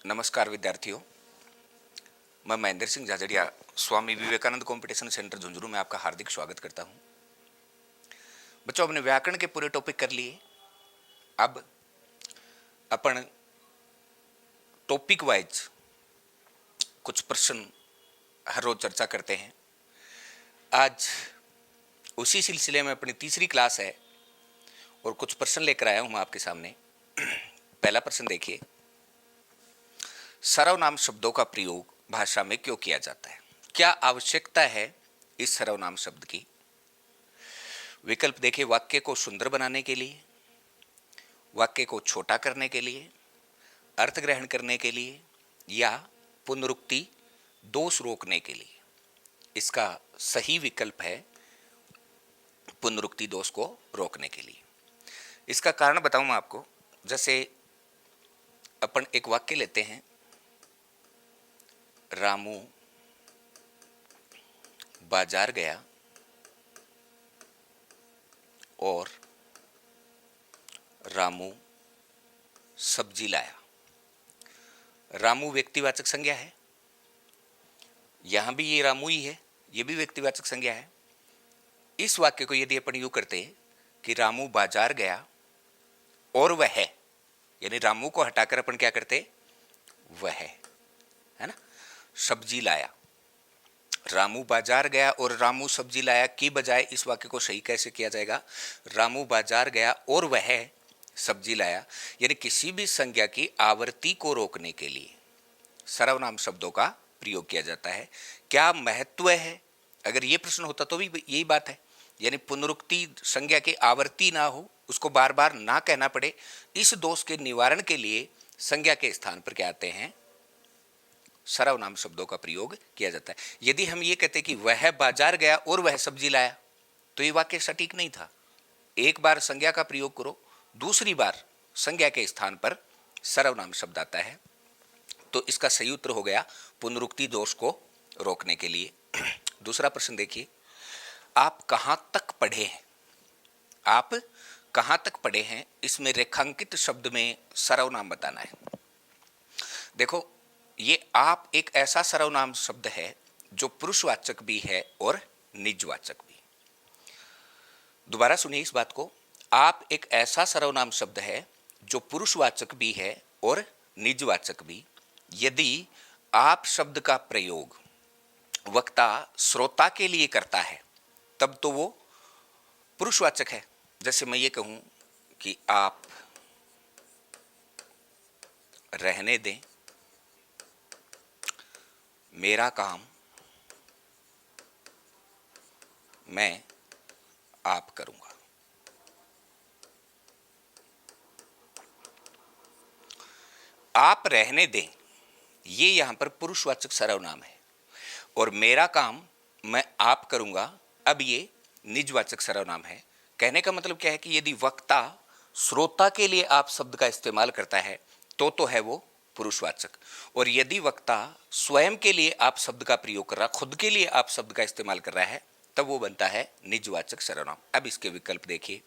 नमस्कार विद्यार्थियों, मैं महेंद्र सिंह झाझड़िया स्वामी विवेकानंद कंपटीशन सेंटर झुंझुनू में आपका हार्दिक स्वागत करता हूं। बच्चों, अपने व्याकरण के पूरे टॉपिक कर लिए। अब अपन टॉपिक वाइज कुछ प्रश्न हर रोज चर्चा करते हैं। आज उसी सिलसिले में अपनी तीसरी क्लास है और कुछ प्रश्न लेकर आया हूं मैं आपके सामने। पहला प्रश्न देखिए, सर्वनाम शब्दों का प्रयोग भाषा में क्यों किया जाता है? क्या आवश्यकता है इस सर्वनाम शब्द की? विकल्प देखिए, वाक्य को सुंदर बनाने के लिए, वाक्य को छोटा करने के लिए, अर्थ ग्रहण करने के लिए, या पुनरुक्ति दोष रोकने के लिए। इसका सही विकल्प है पुनरुक्ति दोष को रोकने के लिए। इसका कारण बताऊं मैं आपको। जैसे अपन एक वाक्य लेते हैं, रामू बाजार गया और रामू सब्जी लाया। रामू व्यक्तिवाचक संज्ञा है, यहां भी ये रामू ही है, ये भी व्यक्तिवाचक संज्ञा है। इस वाक्य को यदि अपन यूं करते कि रामू बाजार गया और वह, यानी रामू को हटाकर अपन क्या करते, वह, है ना, सब्जी लाया। रामू बाजार गया और रामू सब्जी लाया की बजाय इस वाक्य को सही कैसे किया जाएगा? रामू बाजार गया और वह सब्जी लाया। यानी किसी भी संज्ञा की आवर्ती को रोकने के लिए सर्वनाम शब्दों का प्रयोग किया जाता है। क्या महत्व है? अगर ये प्रश्न होता तो भी यही बात है, यानी पुनरुक्ति संज्ञा की आवर्ती ना हो, उसको बार बार ना कहना पड़े। इस दोष के निवारण के लिए संज्ञा के स्थान पर क्या आते हैं? सर्वनाम शब्दों का प्रयोग किया जाता है। यदि हम ये कहते कि वह बाजार गया और वह सब्जी लाया, तो ये वाक्य सटीक नहीं था। एक बार संज्ञा का प्रयोग करो, दूसरी बार संज्ञा के स्थान पर सर्वनाम शब्द आता है। तो इसका सही उत्तर हो गया पुनरुक्ति दोष को रोकने के लिए। दूसरा प्रश्न देखिए, आप कहां तक पढ़े हैं? आप कहां तक पढ़े हैं, इसमें रेखांकित शब्द में सर्वनाम बताना है। देखो, ये आप एक ऐसा सर्वनाम शब्द है जो पुरुषवाचक भी है और निजवाचक भी। दोबारा सुनिए इस बात को, आप एक ऐसा सर्वनाम शब्द है जो पुरुषवाचक भी है और निजवाचक भी। यदि आप शब्द का प्रयोग वक्ता श्रोता के लिए करता है तब तो वो पुरुषवाचक है। जैसे मैं ये कहूं कि आप रहने दें, मेरा काम मैं आप करूंगा। आप रहने दें, ये यहां पर पुरुषवाचक सर्वनाम है, और मेरा काम मैं आप करूंगा, अब ये निजवाचक सर्वनाम है। कहने का मतलब क्या है कि यदि वक्ता श्रोता के लिए आप शब्द का इस्तेमाल करता है तो है वो पुरुषवाचक, और यदि वक्ता स्वयं के लिए आप शब्द का प्रयोग कर रहा, खुद के लिए आप शब्द का इस्तेमाल कर रहा है, तब वो बनता है निजवाचक सर्वनाम। अब इसके विकल्प देखिए।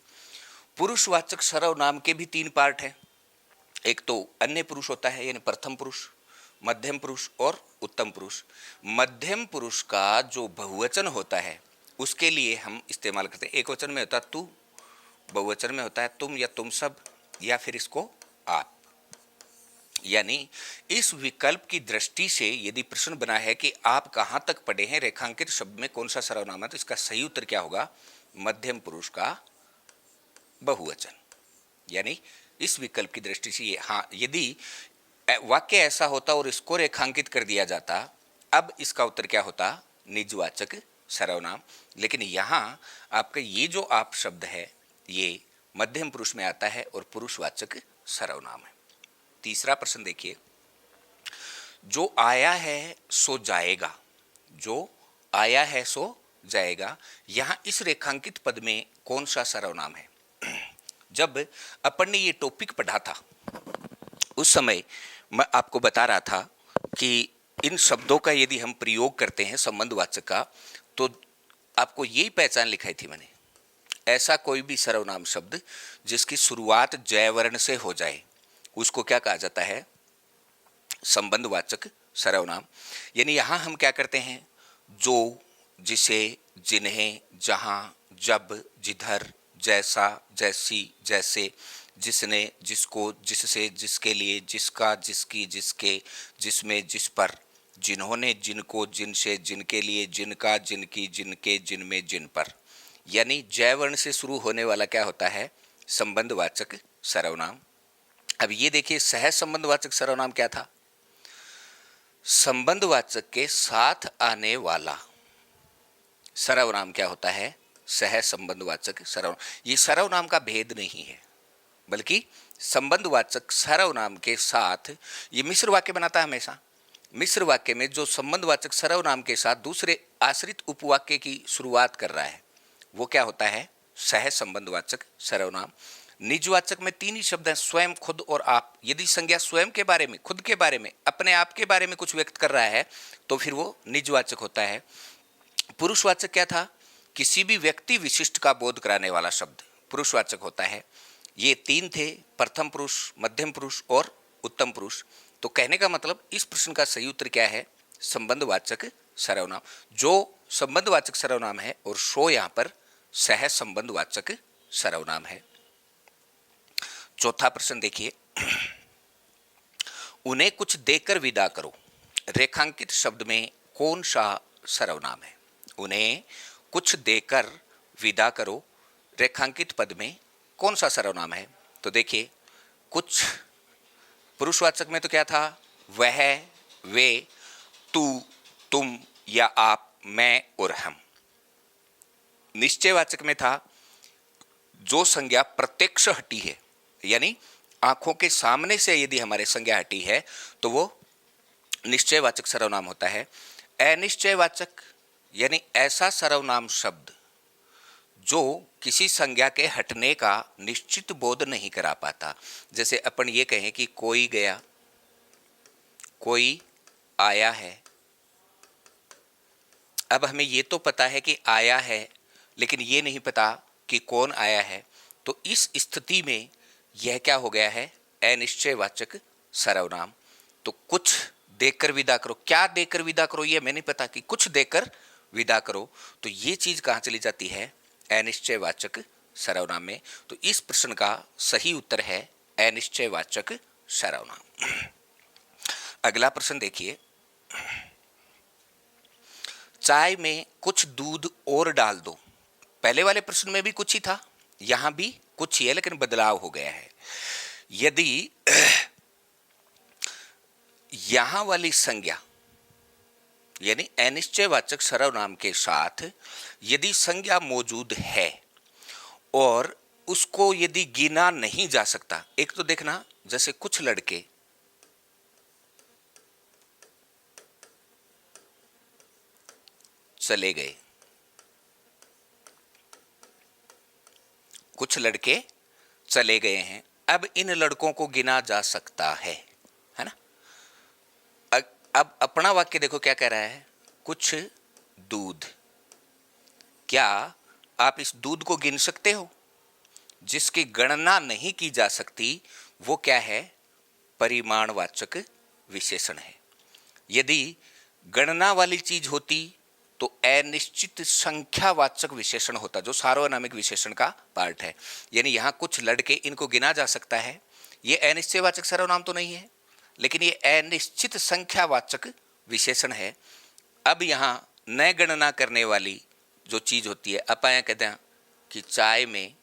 पुरुषवाचक सर्वनाम के भी तीन पार्ट हैं। एक तो अन्य पुरुष होता है, यानी प्रथम पुरुष, मध्यम पुरुष और उत्तम पुरुष। मध्यम पुरुष का जो बहुवचन होता है उसके लिए हम इस्तेमाल करते हैं। एक वचन में होता है तू, बहुवचन में होता है तुम या तुम सब, या फिर इसको आप। यानी इस विकल्प की दृष्टि से यदि प्रश्न बना है कि आप कहां तक पढ़े हैं, रेखांकित शब्द में कौन सा सर्वनाम है, तो इसका सही उत्तर क्या होगा? मध्यम पुरुष का बहुवचन। यानी इस विकल्प की दृष्टि से ये, हाँ, यदि वाक्य ऐसा होता और इसको रेखांकित कर दिया जाता, अब इसका उत्तर क्या होता? निजवाचक सर्वनाम। लेकिन यहां आपका ये जो आप शब्द है ये मध्यम पुरुष में आता है और पुरुषवाचक सर्वनाम है। तीसरा प्रश्न देखिए, जो आया है सो जाएगा, जो आया है सो जाएगा, यहां इस रेखांकित पद में कौन सा सर्वनाम है? जब अपन ने ये टॉपिक पढ़ा था उस समय मैं आपको बता रहा था कि इन शब्दों का यदि हम प्रयोग करते हैं संबंधवाचक का, तो आपको यही पहचान लिखाई थी मैंने। ऐसा कोई भी सर्वनाम शब्द जिसकी शुरुआत जय वर्ण से हो जाए उसको क्या कहा जाता है? संबंधवाचक सर्वनाम। यानी यहां हम क्या करते हैं, जो, जिसे, जिन्हें, जहां, जब, जिधर, जैसा, जैसी, जैसे, जिसने, जिसको, जिससे, जिसके लिए, जिसका, जिसकी, जिसके, जिसमें, जिस पर, जिन्होंने, जिनको, जिनसे, जिनके लिए, जिनका, जिनकी, जिनके, जिनमें, जिन पर। यानी जय वर्ण से शुरू होने वाला क्या होता है, संबंधवाचक सर्वनाम। अब ये देखिए, सह संबंधवाचक सर्वनाम क्या था, संबंधवाचक के साथ आने वाला सर्वनाम क्या होता है, सह संबंधवाचक सर्वनाम। ये सर्वनाम का भेद नहीं है, बल्कि संबंधवाचक सर्वनाम के साथ ये मिश्र वाक्य बनाता है हमेशा। मिश्र वाक्य में जो संबंधवाचक सर्वनाम के साथ दूसरे आश्रित उपवाक्य की शुरुआत कर रहा है, वो क्या होता है, सह संबंधवाचक सर्वनाम। निजवाचक में तीन ही शब्द हैं, स्वयं, खुद और आप। यदि संज्ञा स्वयं के बारे में, खुद के बारे में, अपने आप के बारे में कुछ व्यक्त कर रहा है तो फिर वो निजवाचक होता है। पुरुषवाचक क्या था, किसी भी व्यक्ति विशिष्ट का बोध कराने वाला शब्द पुरुषवाचक होता है। ये तीन थे, प्रथम पुरुष, मध्यम पुरुष और उत्तम पुरुष। तो कहने का मतलब इस प्रश्न का सही उत्तर क्या है, संबंधवाचक सर्वनाम। जो संबंधवाचक सर्वनाम है और सो यहां पर सह संबंधवाचक सर्वनाम है। चौथा प्रश्न देखिए, उन्हें कुछ देकर विदा करो, रेखांकित शब्द में कौन सा सर्वनाम है। उन्हें कुछ देकर विदा करो, रेखांकित पद में कौन सा सर्वनाम है। तो देखिए, कुछ पुरुषवाचक में तो क्या था, वह, वे, तू, तुम या आप, मैं और हम। निश्चयवाचक में था जो संज्ञा प्रत्यक्ष हटी है, यानी आंखों के सामने से यदि हमारे संज्ञा हटी है तो वो निश्चयवाचक सर्वनाम होता है। अनिश्चयवाचक यानी ऐसा सर्वनाम शब्द जो किसी संज्ञा के हटने का निश्चित बोध नहीं करा पाता। जैसे अपन ये कहें कि कोई गया, कोई आया है। अब हमें ये तो पता है कि आया है, लेकिन ये नहीं पता कि कौन आया है। तो इस स्थिति में यह क्या हो गया है, अनिश्चयवाचक सर्वनाम। तो कुछ देकर विदा करो, क्या देकर विदा करो ये हमें नहीं पता, कि कुछ देकर विदा करो, तो ये चीज कहां चली जाती है, अनिश्चयवाचक सर्वनाम में। तो इस प्रश्न का सही उत्तर है अनिश्चयवाचक सर्वनाम। अगला प्रश्न देखिए, चाय में कुछ दूध और डाल दो। पहले वाले प्रश्न में भी कुछ ही था, यहां भी कुछ ही है, लेकिन बदलाव हो गया है। यदि यहां वाली संज्ञा यानी अनिश्चयवाचक सर्वनाम के साथ यदि संज्ञा मौजूद है और उसको यदि गिना नहीं जा सकता, एक तो देखना, जैसे कुछ लड़के चले गए, कुछ लड़के चले गए हैं। अब इन लड़कों को गिना जा सकता है ना। अब अपना वाक्य देखो क्या कह रहा है, कुछ दूध। क्या आप इस दूध को गिन सकते हो? जिसकी गणना नहीं की जा सकती वो क्या है, परिमाणवाचक विशेषण है। यदि गणना वाली चीज होती तो अनिश्चित संख्यावाचक विशेषण होता, जो सार्वनामिक विशेषण का पार्ट है। यानी यहां कुछ लड़के, इनको गिना जा सकता है, ये अनिश्चयवाचक सर्वनाम तो नहीं है, लेकिन ये अनिश्चित संख्यावाचक विशेषण है। अब यहां न गणना करने वाली जो चीज होती है, अपन कहते हैं कि चाय में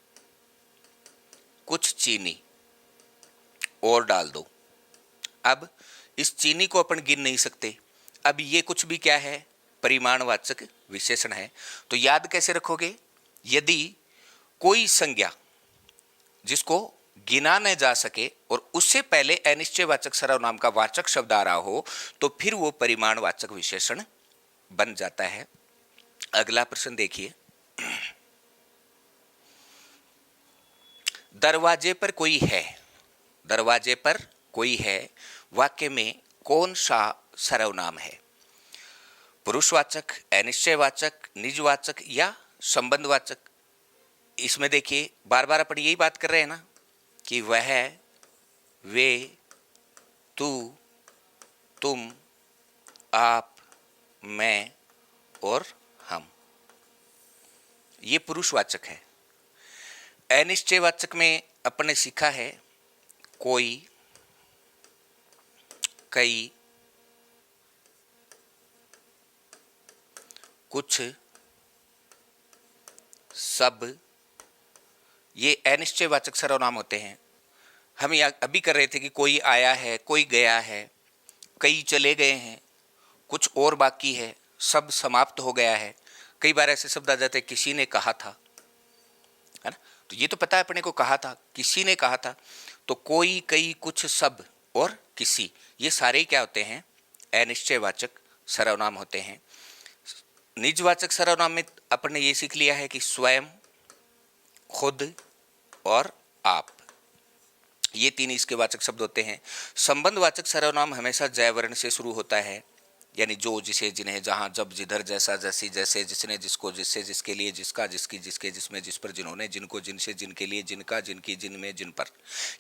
कुछ चीनी और डाल दो। अब इस चीनी को अपन गिन नहीं सकते। अब ये कुछ भी क्या है, परिमाणवाचक विशेषण है। तो याद कैसे रखोगे, यदि कोई संज्ञा जिसको गिना न जा सके और उससे पहले अनिश्चयवाचक सर्वनाम का वाचक शब्द आ रहा हो तो फिर वो परिमाणवाचक विशेषण बन जाता है। अगला प्रश्न देखिए, दरवाजे पर कोई है। दरवाजे पर कोई है वाक्य में कौन सा सर्वनाम है, पुरुषवाचक, अनिश्चयवाचक, निजवाचक या संबंधवाचक। इसमें देखिए बार बार अपन यही बात कर रहे हैं ना कि वह, वे, तू, तुम, आप, मैं और हम, ये पुरुषवाचक है। अनिश्चयवाचक में अपन ने सीखा है कोई, कई, कुछ, सब, ये अनिश्चयवाचक सर्वनाम होते हैं। हम यहाँ अभी कर रहे थे कि कोई आया है, कोई गया है, कई चले गए हैं, कुछ और बाकी है, सब समाप्त हो गया है। कई बार ऐसे शब्द आ जाते हैं, किसी ने कहा था, है ना। तो ये तो पता है अपने को, कहा था, किसी ने कहा था। तो कोई, कई, कुछ, सब और किसी, ये सारे क्या होते हैं? अनिश्चयवाचक सर्वनाम होते हैं। निजवाचक सर्वनाम में अपन ने ये सीख लिया है कि स्वयं, खुद और आप, ये तीन इसके वाचक शब्द होते हैं। संबंधवाचक सर्वनाम हमेशा जय वर्ण से शुरू होता है, यानी जो, जिसे, जिन्हें, जहां, जब, जिधर, जैसा, जैसी, जैसे, जिसने, जिसको, जिससे, जिसके लिए, जिसका, जिसकी, जिसके, जिसमें, जिस पर, जिन्होंने, जिनको, जिनसे, जिनके लिए, जिनका, जिनकी, जिनमें, जिन पर,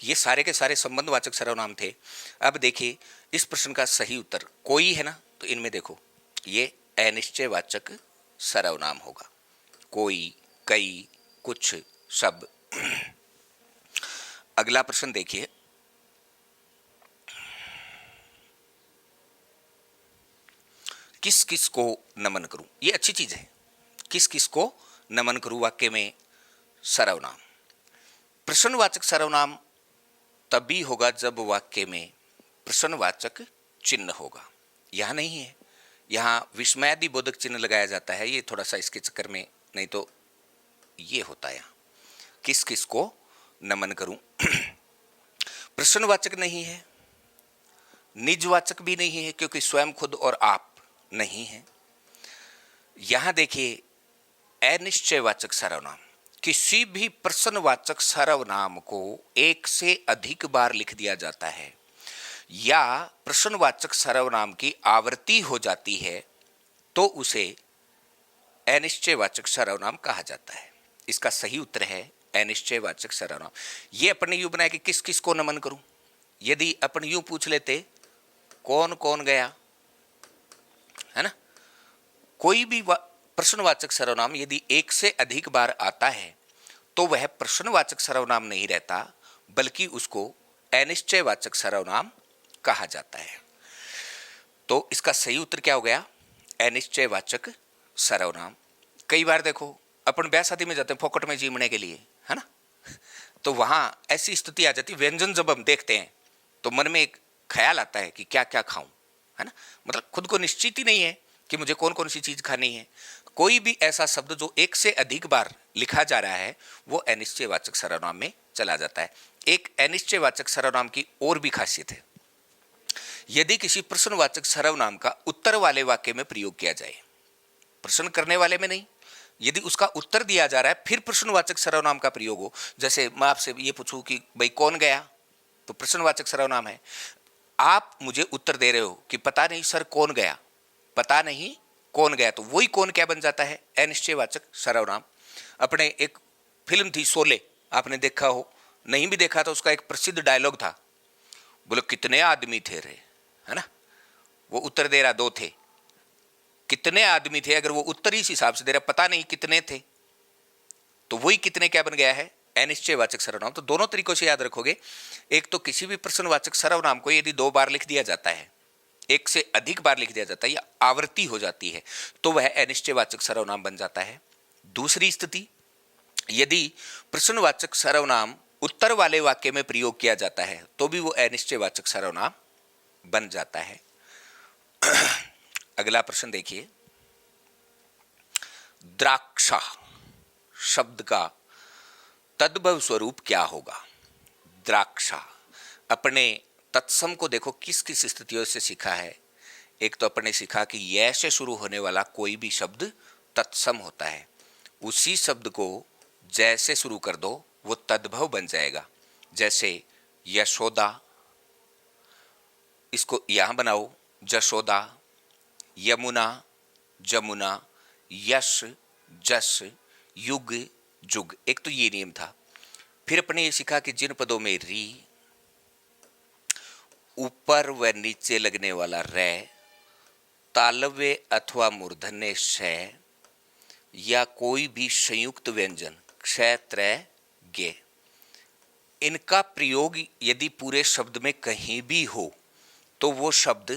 ये सारे के सारे संबंधवाचक सर्वनाम थे। अब देखिए इस प्रश्न का सही उत्तर कोई है ना, तो इनमें देखो ये अनिश्चयवाचक सर्वनाम होगा। कोई, कई, कुछ, सब। अगला प्रश्न देखिए, किस किस को नमन करूं? ये अच्छी चीज है, किस किस को नमन करूं वाक्य में सर्वनाम। प्रश्नवाचक सर्वनाम तभी होगा जब वाक्य में प्रश्नवाचक चिन्ह होगा। यहां नहीं है, यहां विस्मयादि बोधक चिन्ह लगाया जाता है, ये थोड़ा सा इसके चक्कर में, नहीं तो ये होता है। किस किस को नमन करूं प्रश्नवाचक नहीं है, निजवाचक भी नहीं है, क्योंकि स्वयं, खुद और आप नहीं है। यहां देखिए अनिश्चयवाचक सर्वनाम, किसी भी प्रश्नवाचक सर्वनाम को एक से अधिक बार लिख दिया जाता है या प्रश्नवाचक सर्वनाम की आवृत्ति हो जाती है तो उसे अनिश्चयवाचक सर्वनाम कहा जाता है। इसका सही उत्तर है अनिश्चयवाचक सर्वनाम। ये अपने यूं बनाया कि किस किस को नमन करूं। यदि अपन यूं पूछ लेते कौन कौन गया, है ना, कोई भी प्रश्नवाचक सर्वनाम यदि एक से अधिक बार आता है तो वह प्रश्नवाचक सर्वनाम नहीं रहता, बल्कि उसको अनिश्चयवाचक सर्वनाम कहा जाता है। तो इसका सही उत्तर क्या हो गया? अनिश्चयवाचक सर्वनाम। कई बार देखो अपन ब्याह शादी में जाते हैं फोकट में जीमने के लिए, है ना, तो वहां ऐसी स्थिति आ जाती है, व्यंजन जब हम देखते हैं तो मन में एक ख्याल आता है कि क्या क्या खाऊं, है ना, मतलब खुद को निश्चित ही नहीं है कि मुझे कौन कौन सी चीज खानी है। कोई भी ऐसा शब्द जो एक से अधिक बार लिखा जा रहा है वो अनिश्चयवाचक सर्वनाम में चला जाता है। एक अनिश्चयवाचक सर्वनाम की और भी खासियत है, यदि किसी प्रश्नवाचक सर्वनाम का उत्तर वाले वाक्य में प्रयोग किया जाए, प्रश्न करने वाले में नहीं, यदि उसका उत्तर दिया जा रहा है फिर प्रश्नवाचक सर्वनाम का प्रयोग हो, जैसे मैं आपसे ये पूछूं कि भाई कौन गया, तो प्रश्नवाचक सर्वनाम है। आप मुझे उत्तर दे रहे हो कि पता नहीं सर कौन गया, पता नहीं कौन गया, तो वही कौन क्या बन जाता है? अनिश्चयवाचक सर्वनाम। अपने एक फिल्म थी शोले, आपने देखा हो, नहीं भी देखा तो उसका एक प्रसिद्ध डायलॉग था, बोलो कितने आदमी थे रे, है ना, वो उत्तर दे रहा दो थे, कितने आदमी थे, अगर वो उत्तर इस हिसाब से दे रहा पता नहीं कितने थे, तो वही कितने क्या बन गया है? अनिश्चयवाचक सर्वनाम। तो दोनों तरीकों से याद रखोगे, एक तो किसी भी प्रश्नवाचक सर्वनाम को यदि दो बार लिख दिया जाता है, एक से अधिक बार लिख दिया जाता है या आवृत्ति हो जाती है तो वह अनिश्चयवाचक सर्वनाम बन जाता है। दूसरी स्थिति, यदि प्रश्नवाचक सर्वनाम उत्तर वाले वाक्य में प्रयोग किया जाता है तो भी वो अनिश्चयवाचक सर्वनाम बन जाता है। अगला प्रश्न देखिए, द्राक्षा शब्द का तद्भव स्वरूप क्या होगा? द्राक्षा, अपने तत्सम को देखो किस किस स्थितियों से सीखा है। एक तो अपने सीखा कि य से शुरू होने वाला कोई भी शब्द तत्सम होता है, उसी शब्द को जैसे शुरू कर दो वो तद्भव बन जाएगा। जैसे यशोदा, इसको यहां बनाओ जशोदा, यमुना जमुना, यश जस, युग जुग। एक तो ये नियम था। फिर अपने ये सीखा कि जिन पदों में री, ऊपर व नीचे लगने वाला रे, तालव्य अथवा मूर्धन्य श, या कोई भी संयुक्त व्यंजन क्ष त्रय गे, इनका प्रयोग यदि पूरे शब्द में कहीं भी हो तो वो शब्द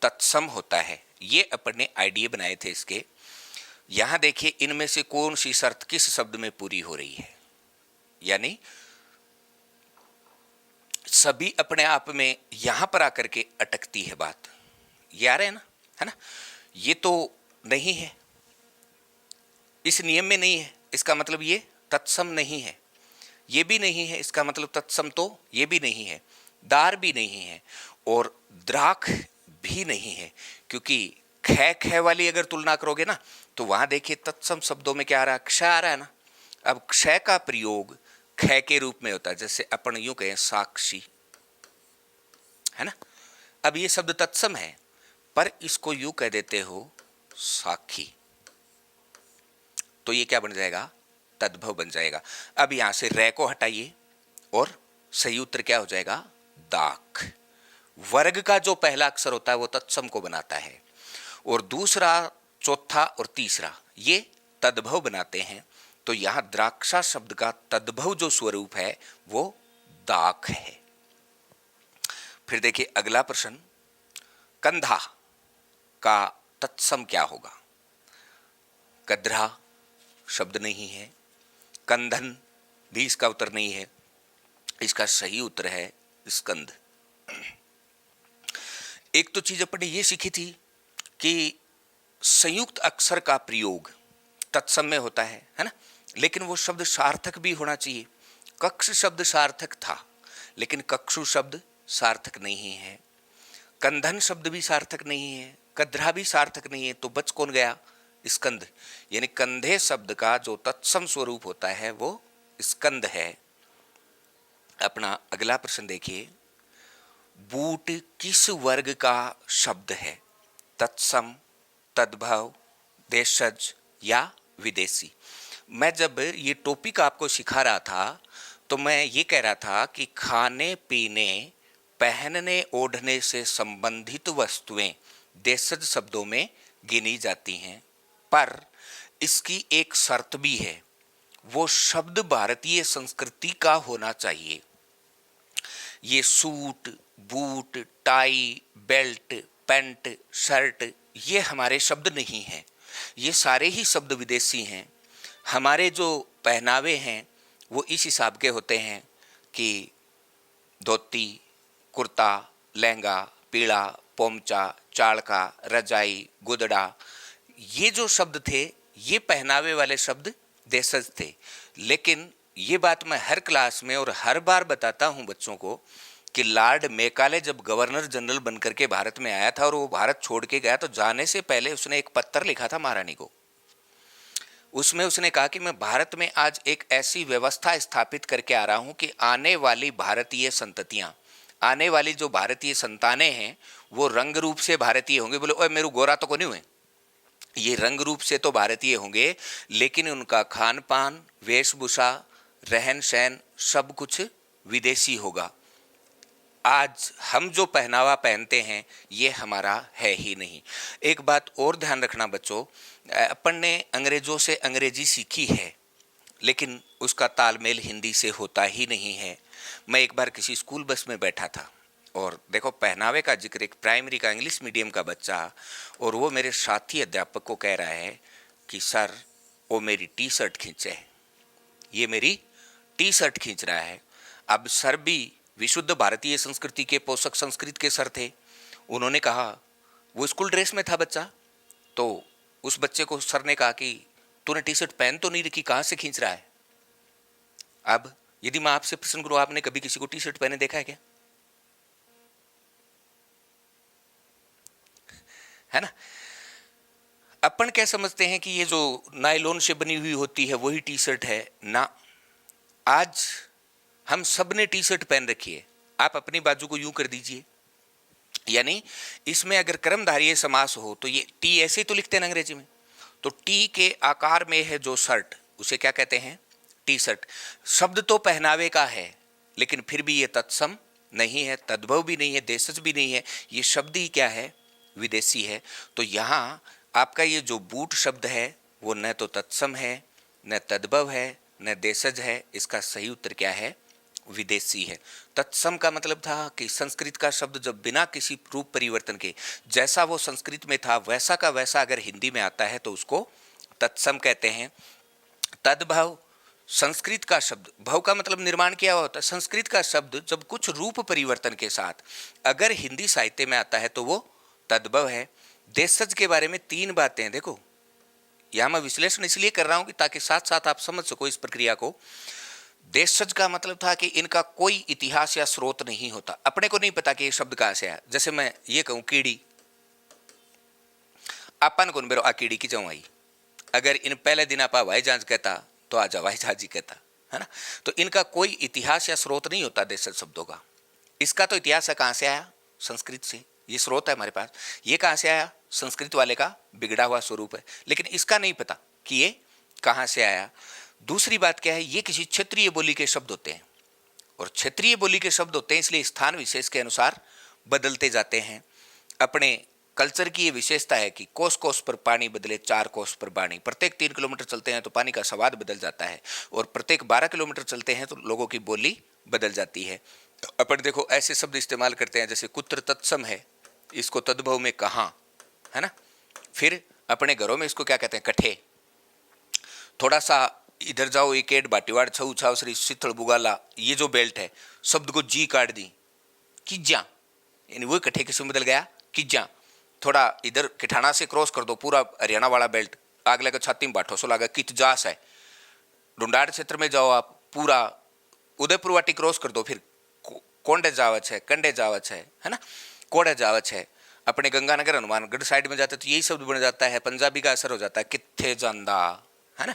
तत्सम होता है। ये अपन ने आइडिया बनाए थे इसके। यहां देखिए इनमें से कौन सी शर्त किस शब्द में पूरी हो रही है, यानी सभी अपने आप में यहां पर आकर के अटकती है बात। ये आ रहे हैं ना, है ना। ये तो नहीं है, इस नियम में नहीं है, इसका मतलब ये तत्सम नहीं है। ये भी नहीं है, इसका मतलब तत्सम तो ये भी नहीं है। दार भी नहीं है और द्राख भी नहीं है, क्योंकि ख ख वाली अगर तुलना करोगे ना तो वहां देखिए तत्सम शब्दों में क्या आ रहा है, क्ष आ रहा है ना। अब क्ष का प्रयोग ख के रूप में होता है, जैसे अपन यूं कहें साक्षी, है ना। अब ये शब्द तत्सम है, पर इसको यूं कह देते हो साखी, तो ये क्या बन जाएगा, तद्भव बन जाएगा। अब यहां से रे को हटाइए और सही उत्तर क्या हो जाएगा, दाख। वर्ग का जो पहला अक्षर होता है वो तत्सम को बनाता है, और दूसरा, चौथा और तीसरा ये तद्भव बनाते हैं। तो यहां द्राक्षा शब्द का तद्भव जो स्वरूप है वो दाख है। फिर देखिए अगला प्रश्न, कंधा का तत्सम क्या होगा। कद्रा शब्द नहीं है, कंधन भी इसका उत्तर नहीं है, इसका सही उत्तर है स्कंद। एक तो चीज अपन ने ये सीखी थी कि संयुक्त अक्षर का प्रयोग तत्सम में होता है ना, लेकिन वो शब्द सार्थक भी होना चाहिए। कक्ष शब्द सार्थक था, लेकिन कक्षु शब्द सार्थक नहीं है। कंधन शब्द भी सार्थक नहीं है, कद्रा भी सार्थक नहीं है, तो बच कौन गया, स्कंद। यानी कंधे शब्द का जो तत्सम स्वरूप होता है वो स्कंद है। अपना अगला प्रश्न देखिए, बूट किस वर्ग का शब्द है, तत्सम, तद्भव, देशज या विदेशी। मैं जब ये टॉपिक आपको सिखा रहा था तो मैं ये कह रहा था कि खाने पीने पहनने ओढ़ने से संबंधित वस्तुएं देशज शब्दों में गिनी जाती हैं, पर इसकी एक शर्त भी है, वो शब्द भारतीय संस्कृति का होना चाहिए। ये suit, boot, tie, belt, pant, shirt ये हमारे शब्द नहीं हैं, ये सारे ही शब्द विदेशी हैं। हमारे जो पहनावे हैं वो इस हिसाब के होते हैं कि धोती, कुर्ता, लहंगा, पीड़ा, पोमचा, चाड़का, रजाई, गुदड़ा, ये जो शब्द थे ये पहनावे वाले शब्द देशज थे। लेकिन ये बात मैं हर क्लास में और हर बार बताता हूं बच्चों को कि लॉर्ड मेकाले जब गवर्नर जनरल बनकर के भारत में आया था और वो भारत छोड़ के गया, तो जाने से पहले उसने एक पत्र लिखा था महारानी को। उसमें उसने कहा कि मैं भारत में आज एक ऐसी व्यवस्था स्थापित करके आ रहा हूं कि आने वाली भारतीय संततियां, आने वाली जो भारतीय संतानें हैं वो रंग रूप से भारतीय होंगे। बोले ओए मेरू गोरा तो को नहीं हुए, ये रंग रूप से तो भारतीय होंगे, लेकिन उनका खान पान, वेशभूषा, रहन सहन सब कुछ विदेशी होगा। आज हम जो पहनावा पहनते हैं ये हमारा है ही नहीं। एक बात और ध्यान रखना बच्चों, अपन ने अंग्रेजों से अंग्रेजी सीखी है, लेकिन उसका तालमेल हिंदी से होता ही नहीं है। मैं एक बार किसी स्कूल बस में बैठा था और देखो पहनावे का जिक्र, एक प्राइमरी का इंग्लिश मीडियम का बच्चा, और वो मेरे साथी अध्यापक को कह रहा है कि सर वो मेरी टी शर्ट खींचे, ये मेरी टी शर्ट खींच रहा है। अब सर भी विशुद्ध भारतीय संस्कृति के पोषक संस्कृत के सर थे। उन्होंने कहा, वो स्कूल ड्रेस में था बच्चा, तो उस बच्चे को सर ने कहा कि तूने टी शर्ट पहन तो नहीं रखी, कहां से खींच रहा है। अब यदि मैं आपसे प्रश्न करूं, आपने कभी किसी को टी शर्ट पहने देखा है क्या, है ना। अपन क्या समझते हैं कि ये जो नायलॉन से बनी हुई होती है वही टी शर्ट है ना। आज हम सब ने टी शर्ट पहन रखी है, आप अपनी बाजू को यूं कर दीजिए, यानी इसमें अगर कर्मधारय समास हो तो ये टी ऐसे ही तो लिखते हैं अंग्रेजी में, तो टी के आकार में है जो शर्ट उसे क्या कहते हैं, टी शर्ट। शब्द तो पहनावे का है, लेकिन फिर भी ये तत्सम नहीं है, तद्भव भी नहीं है, देशज भी नहीं है, ये शब्द ही क्या है, विदेशी है। तो यहाँ आपका ये जो बूट शब्द है वो न तो तत्सम है, न तद्भव है, न देशज है। इसका सही उत्तर क्या है, विदेशी है। तत्सम का मतलब था कि संस्कृत का शब्द जब बिना किसी रूप परिवर्तन के जैसा वो संस्कृत में था वैसा का वैसा अगर हिंदी में आता है तो उसको तत्सम कहते हैं। तद्भव संस्कृत का शब्द, भव का मतलब निर्माण किया हुआ होता है। संस्कृत का शब्द जब कुछ रूप परिवर्तन के साथ अगर हिंदी साहित्य में आता है तो वो तद्भव है। देशज के बारे में 3 बातें हैं। देखो यहां मैं विश्लेषण इसलिए कर रहा हूं कि ताकि साथ साथ आप समझ सको इस प्रक्रिया को। देशज का मतलब था कि इनका कोई इतिहास या स्रोत नहीं होता, अपने को नहीं पता कि ये शब्द कहां से आया। जैसे मैं ये कहूं कीड़ी, अपन कौन बेरो आ कीड़ी की जाऊं आई, अगर इन पहले दिन आप हवाई जहाज कहता तो आज हवाई जहाज ही कहता है ना। तो इनका कोई इतिहास या स्रोत नहीं होता देशज शब्दों का। इसका तो इतिहास है, कहां से आया, संस्कृत से। ये स्रोत है हमारे पास, ये कहां से आया, संस्कृत वाले का बिगड़ा हुआ स्वरूप है, लेकिन इसका नहीं पता कि ये कहां से आया। दूसरी बात क्या है, ये किसी क्षेत्रीय बोली के शब्द होते हैं, और क्षेत्रीय बोली के शब्द होते हैं इसलिए स्थान विशेष के अनुसार बदलते जाते हैं। अपने कल्चर की ये विशेषता है कि कोस कोस पर पानी बदले 4 कोस पर बाणी। प्रत्येक 3 किलोमीटर चलते हैं तो पानी का स्वाद बदल जाता है, और प्रत्येक 12 किलोमीटर चलते हैं तो लोगों की बोली बदल जाती है। अपन देखो ऐसे शब्द इस्तेमाल करते हैं, जैसे कुत्र तत्सम है, इसको तद्भव में कहाँ, है ना। फिर अपने घरों में इसको क्या कहते हैं, कठे। थोड़ा सा इधर जाओ, एक एड बाटीवाड़ छऊ छाव श्री शीतल बुगाला, ये जो बेल्ट है, शब्द को जी काट दी, किज्जा, यानी वो कठे किस में बदल गया, किज्जा। थोड़ा इधर किठाना से क्रॉस कर दो, पूरा हरियाणा वाला बेल्ट आग लगा छाती में बाठो सो लगा कितजास है। डुंडार क्षेत्र में जाओ आप, पूरा उदयपुर वाटी क्रॉस कर दो, फिर कोंडे जावच है, कंडे जावच है ना, कोड़े जावच है। अपने गंगानगर हनुमानगढ़ साइड में जाते तो यही शब्द बन जाता है, पंजाबी का असर हो जाता है, कित्थे जांदा, है ना।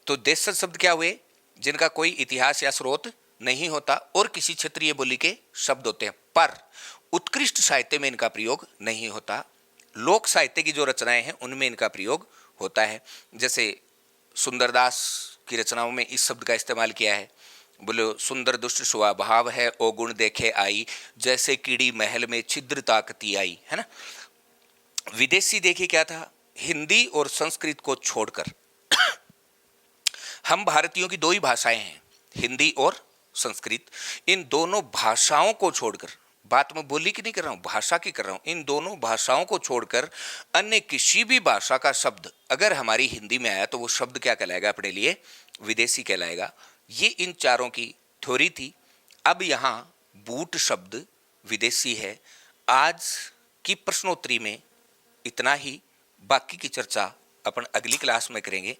तो देशज शब्द क्या हुए, जिनका कोई इतिहास या स्रोत नहीं होता और किसी क्षेत्रीय बोली के शब्द होते हैं, पर उत्कृष्ट साहित्य में इनका प्रयोग नहीं होता। लोक साहित्य की जो रचनाएं हैं उनमें इनका प्रयोग होता है। जैसे सुंदरदास की रचनाओं में इस शब्द का इस्तेमाल किया है, बोलो सुंदर दुष्ट स्वभाव है ओ गुण देखे आई, जैसे कीड़ी महल में छिद्र ताकती आई, है ना। विदेशी देखिए क्या था, हिंदी और संस्कृत को छोड़कर हम भारतीयों की 2 ही भाषाएं हैं, हिंदी और संस्कृत। इन दोनों भाषाओं को छोड़कर, बात मैं बोली की नहीं कर रहा हूं, भाषा की कर रहा हूं, इन दोनों भाषाओं को छोड़कर अन्य किसी भी भाषा का शब्द अगर हमारी हिंदी में आया तो वो शब्द क्या कहलाएगा, अपने लिए विदेशी कहलाएगा। ये इन चारों की थ्योरी थी। अब यहाँ बूट शब्द विदेशी है। आज की प्रश्नोत्तरी में इतना ही, बाकी की चर्चा अपन अगली क्लास में करेंगे।